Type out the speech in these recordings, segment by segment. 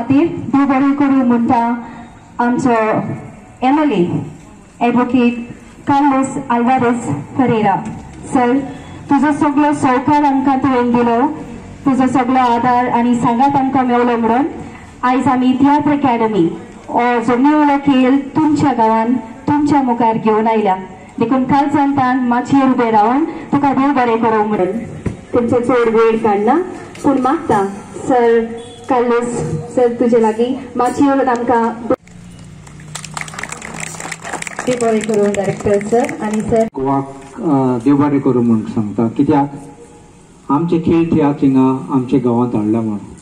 खातीर देव बरें करूं म्हणटा आमचो MLA advocate Carlos Alvarez Ferreira sir, तुजो सगळो सहकार आमकां तुवें दिलो, तुजो सगळो आदार आनी सांगात आमकां मेवलो म्हणून आयज आमी तियात्र अकॅडमी हो जो निवळो खेळ तुमच्या गांवांत तुमच्या मुखार घेवन आयल्या, देखून काल सांगतान माचयेर उबें रावन तुका देव बरें करूं म्हणून. तुमचो चड वेळ काडना पूण मागता सर कार्लोस सर तुजे लागीं माचयेर आमकां देव बरें करूं डायरेक्टर सर. आनी सर गोवाक देव बरें करूं म्हूण सांगता, कित्याक आमचे खेळ तियात्र थिंगा आमच्या गांवांत हाडला म्हणून.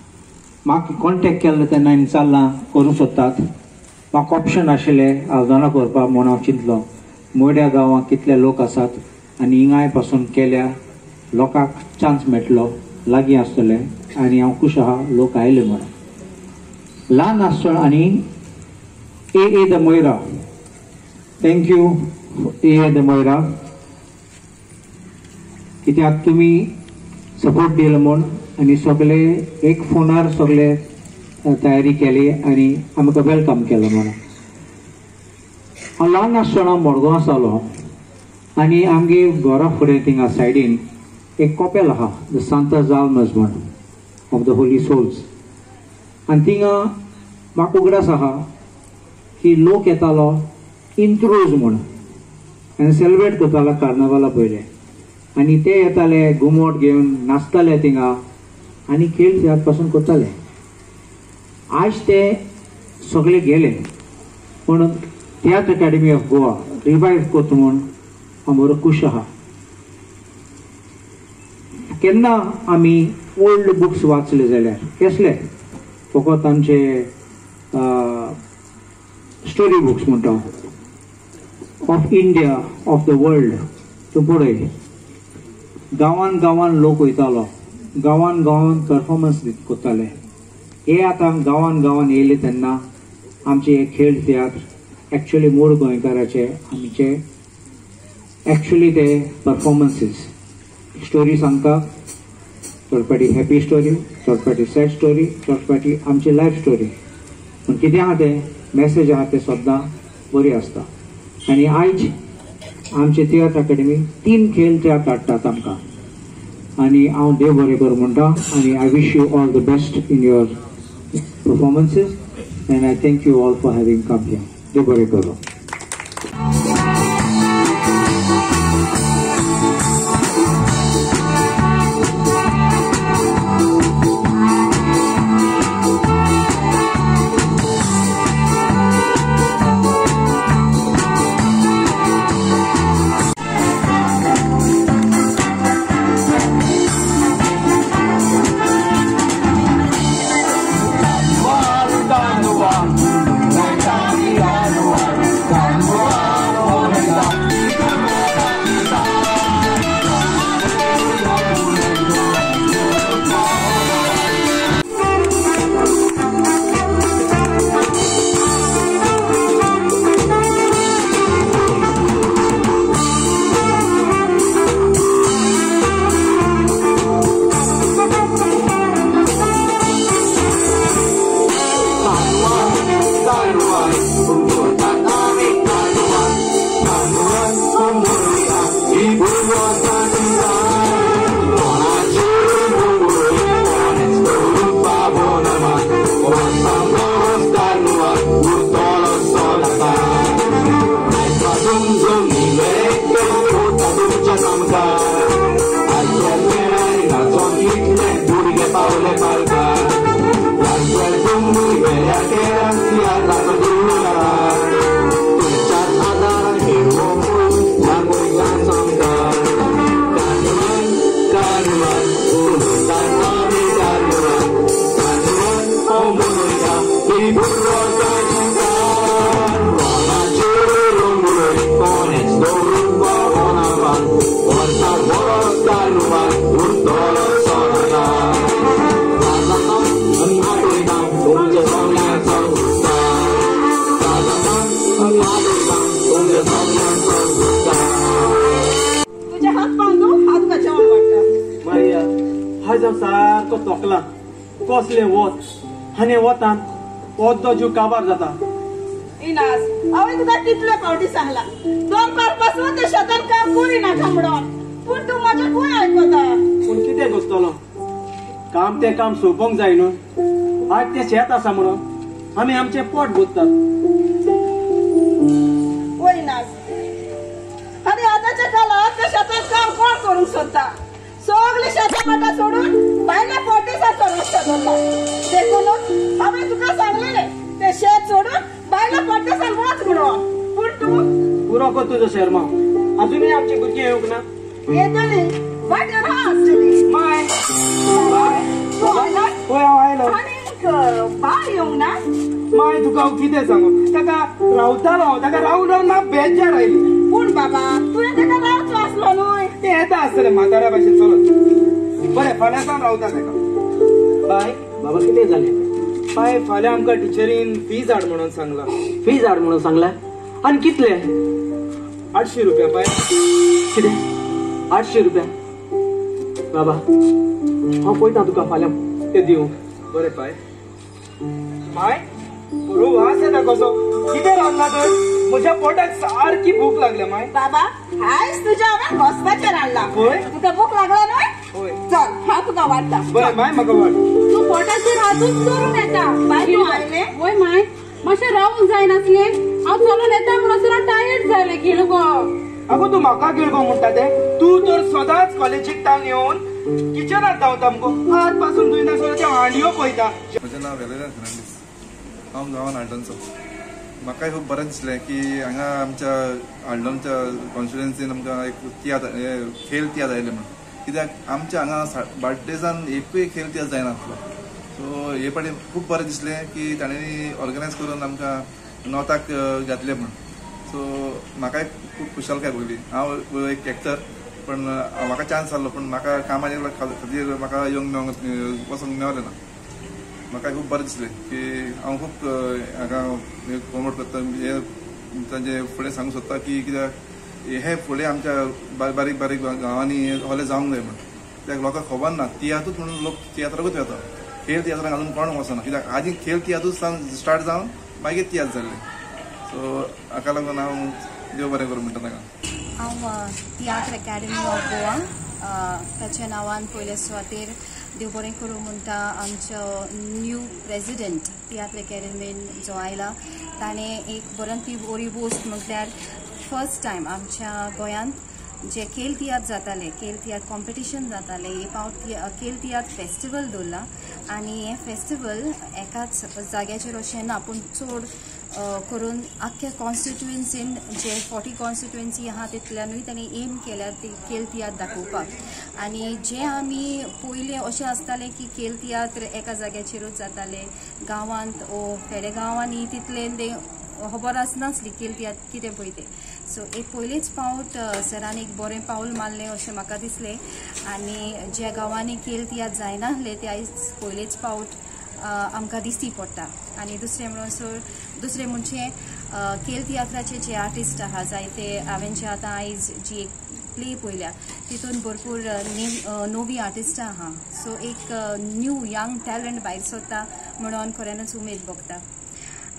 म्हाका कॉन्टेक्ट केल्लो तेन्ना हांवें चल्लां करूं सोदतात, म्हाका ऑप्शन आशिल्लें आव्हानां करपाक म्हणून हांव चिंतलो मोड्या गांवांत कितले लोक आसात आनी हिंगाय पासून केल्या लोकांक चान्स मेळटलो, लागीं आसतलें आनी हांव खूश आहा लोक आयले म्हणून. ल्हान आसतना आनी ए the Moira, thank you A the Moira, कित्याक तुमी सपोर्ट दिलो म्हूण आनी सगळे एक फोनार सगळे तयारी केली आनी आमकां वेलकम केलो म्हणून. हांव ल्हान आसतना मडगांव आसलो आनी आमगे घरा फुडें थिंगा सायडीन एक कॉपेल आहा द सांतास आल्मास म्हणून ऑफ द होली सोल्स, आनी थिंगा म्हाका उगडास आहा की लोक येतालो इंत्रोज म्हणून आनी सेलिब्रेट करतालो कार्नावाला पयले, आनी ते येताले घुमट घेवन नाचताले थिंगा आनी खेळ तियात्र पासून करताले. आज ते सगळे गेले पूण tiatr academy of Goa revive करता म्हूण हांव बरो खूश आहा. केन्ना आमी ओल्ड बुक्स वाचले जाल्यार कसले फकत आमचे स्टोरी बुक्स म्हणटा of India of the world, तूं पळय गांवान गांवान लोक वयतालो, गांवान गांवान परफॉर्मन्स करताले. हे आतां गांवान गांवान येयले तेन्ना आमचे हे खेळ तियात्र एक्चुअली मूळ गोंयकाराचे आमचे एक्चुअली ते परफॉर्मन्सीस स्टोरी सांगता, थोडे फाटी हॅपी स्टोरी, थोडे फाटी सॅड स्टोरी, थोडे फाटी आमची लायफ स्टोरी, पूण कितें आहा ते मॅसेज आहा ते सद्दां बरी आसता. आनी आयज आमचे तियात्र अकॅडमी 3 खेळ तियात्र हाडटात आमकां आनी हांव देव बरें करूं म्हणटा आनी I wish you all the best in your performances and I thank you all for having come here. Dev bore karo. सारको तोकला कसले वत आनी वतान पोद्दो जीव काबार जाता. इनास हांवें तुका कितले फावटी सांगला 2 पासून ते शेतान काम करिना म्हणून पूण तूं म्हाजें खंय आयकता. पूण कितें घुसतलो काम ते काम सोंपोवंक जाय न्हू. आज ते शेत आसा म्हणून आमी आमचें पोट भरतात. वयनास आनी आतांच्या काळात ते शेतान काम कोण करूंक सोदता. सगळे शेतां माटा सोडून भायल्या पोटीसाचो रस्तो धरता. देखून हांवें तुका सांगलेलें ते शेत सोडून भायल्या पोटीसान वच म्हणून. पूण तूं पुरो कर तुजो शर्मा. अजुनूय आमची भुरगीं येवंक ना. येतली वाटेर हा आसतली. माय वयनास होय हांव आयलो. आनीक बाळ येवंक ना. माय तुका हांव कितें सांगू ताका रावतालो ताका रावून रावून म्हाका बेजार आयली. पूण बाबा तुवें ताका रावचो आसलो न्हय. ते येता आसतलें म्हाताऱ्या भाशेन चलत. बरें फाल्यां सावन रावता ताका. बाय बाबा कितें जालें. बाय फाल्यां आमकां टिचरीन फीज हाड म्हणून सांगला. फीज हाड म्हणून सांगला. आनी कितले 800 रुपया. बाय कितें 800 रुपया. बाबा हांव पळयता तुका फाल्यां ते दिवंक. बरें बाय. माय बरो वास येता कसो. कितें रांदला तर म्हज्या पोटाक सारकी भूक लागल्या. माय बाबा आयज तुज्या हांवें घोसपाचेर हाडला. होय तुका भूक लागला न्हय. होय चल हांव तुका वाडटा. बरें माय म्हाका वाड. तू पोटाचेर हातूच करून येता. बाय तूं आयलें. वय माय मातशें रावूंक जायनासलें. हांव चलून येता म्हणून टायर्ड जालें गिळगो. आगो तू म्हाका गिळगो म्हणटा ते. तू तर सदांच कॉलेजीक टावन येवन किचनात धांवता मगो. आज पासून तुवें सगळ्यो त्यो हांडयो पळयता. म्हजें नांव वेलेरा फर्नांडीस. हांव गांवांत आल्डोनचो. म्हाकाय खूब बरें दिसलें की हांगा आमच्या आल्डोनच्या कॉन्स्टिट्युएन्सीन आमकां एक खेळ तियात्र आयले म्हणून. कित्याक आमच्या हांगा बार्देजान एकूय खेळ तियात्र जायनासलो. सो हे फावटी खूब बरें दिसलें की तांणी ऑर्गनायज करून आमकां नॉर्थाक घातलें म्हणून. सो म्हाकाय खूब खुशालकाय भोगली. हांव एक एक्टर पण म्हाका चान्स आसलो पण म्हाका कामाच्या खातीर म्हाका येवंक वचूंक मेळलें ना. म्हाका खूब बरें दिसलें की हांव खूब हाका प्रमोट करता. हे तांचे फुडें सांगूंक सोदता की कित्याक हे फुडें आमच्या बारीक बारीक गांवांनी होले जावंक जाय म्हणून. कित्याक लोकांक खबर ना तियात्रूच म्हणून लोक तियात्राकूच वता. खेळ तियात्राक अजून कोण वचना. कित्याक आदी खेळ तियात्रूच स्टार्ट जावन मागीर तियात्र जाल्ले. सो हाका लागून हांव देव बरें करूं म्हणटा ताका. हांव तियात्र अकॅडमी ऑफ गोवा ताच्या नांवान पयले सुवातेर देव बरें करूं म्हणटा आमचो न्यू प्रेसिडेंट तियात्र अकॅडमीन जो आयला ताणें एक बरी बरी गोश्ट म्हटल्यार फर्स्ट टायम आमच्या गोंयांत जे खेळ तियात्र जाताले खेळ तियात्र कॉम्पिटिशन जाताले हे पावट खेळ तियात्र फेस्टिवल दवरला. आनी हे फेस्टिवल एकाच जाग्याचेर अशें ना पूण चड करून आख्ख्या कॉन्स्टिट्युएन्सीन जे 40 कॉन्स्टिट्युएन्सी आहा तितल्यानूय तांणी एम केल्या ती खेळ तियात्र दाखोवपाक. आनी जे आमी पयलीं अशें आसतालें की खेळ तियात्र एका जाग्याचेरूच जाताले गांवांत ओ खेडेगांवांनी तितलें ते खबर आसनासली खेळ तियात्र कितें पळय तें. सो एक पयलींच फावट सरान एक बरें पावल मारलें अशें म्हाका दिसलें. आनी ज्या गांवांनी खेळ तियात्र जायनासले ते आयज पयलेच फावट आमकां दिसती पडटा. आनी दुसरें म्हणजे खेळ तियात्राचे जे आर्टिस्ट आहा जायते हांवें जे आतां आयज जी एक प्ले पळयल्या तितून भरपूर नवी आर्टिस्टां आहा. सो एक न्यू यंग टॅलंट भायर सरता म्हणून खऱ्यानूच उमेद भोगता.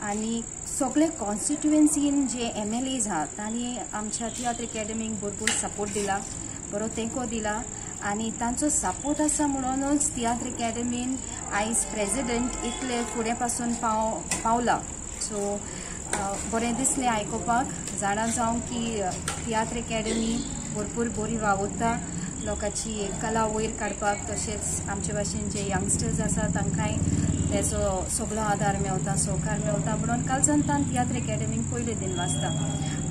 आनी सगळे कॉन्स्टिट्युएन्सीन जे MLAs आहात तांणी आमच्या तियात्र अकॅडमीक भरपूर सपोर्ट दिला बरो तेंको दिला. आनी तांचो सपोर्ट आसा म्हणूनच तियात्र अकॅडमीन आयज प्रेसिडेंट इतले फुडें पासून पावला. सो बरें दिसलें आयकोपाक जाणा जावं की तियात्र अकॅडमी भरपूर बरी वावुरता लोकांची कला वयर काडपाक. तशेंच आमचे भाशेन जे यंगस्टर्स आसा तांकांय तेजो सगळो आदार मेवता सहकार मेवता म्हणून कालचान तियात्र अकॅडमीक पयले दिन वाचता.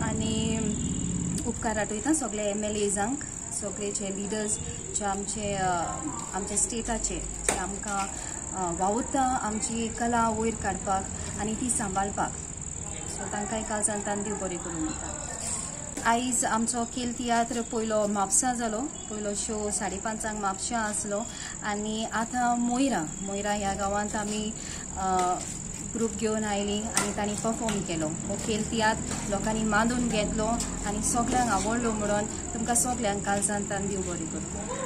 आनी उपकार आठयता सगळे MLAजांक सगळे जे लिडर्स जे आमचे स्टेटाचे जे आमकां वावुरता आमची कला वयर काडपाक आनी ती सांबाळपाक. सो तांकांय कालचान देव बरें करूं म्हणटा. आयज आमचो खेळ तियात्र पयलो म्हापसा जालो. पयलो शो 5:30 म्हापशा आसलो. आनी आतां मोयरा ह्या गांवांत आमी ग्रूप घेवन आयली आनी तांणी परफॉर्म केलो. हो खेळ तियात्र लोकांनी मांडून घेतलो आनी सगळ्यांक आवडलो म्हणून तुमकां सगळ्यांक कालचान देव बरें करूं.